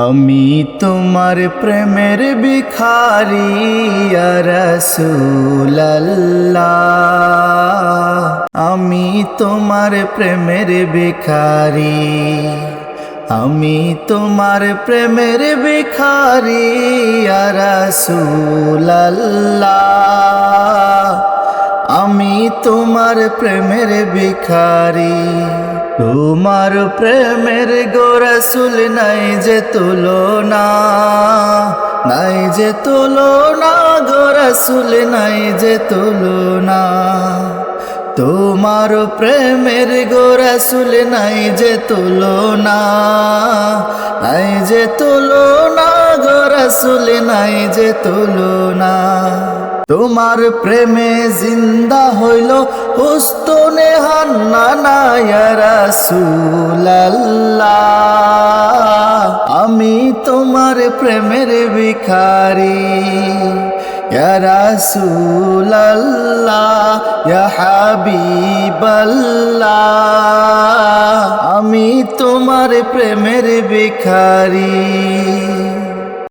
আমি তোমার প্রেমের ভিখারি ইয়া রাসূলুল্লাহ, আমি তোমার প্রেমের ভিখারি, আমি তোমার প্রেমের ভিখারি ইয়া রাসূলুল্লাহ, আমি তোমার প্রেমের ভিখারি। তোমার প্রেমের গো রাসূল নাই যে তুলনা, নাই যে তুলনা গো রাসূল নাই যে তুলনা। তোমার প্রেমের গো রাসূল নাই যে তুলনা, নাই যে তুলনা গো রাসূল নাই যে তুলনা। তোমার প্রেমে জিন্দা হইল হুস্তনে হান্নানা ইয়া রাসূলুল্লাহ, আমি তোমার প্রেমের ভিখারি ইয়া রাসূলুল্লাহ ইয়া হাবিবাল্লাহ, আমি তোমার প্রেমের ভিখারি।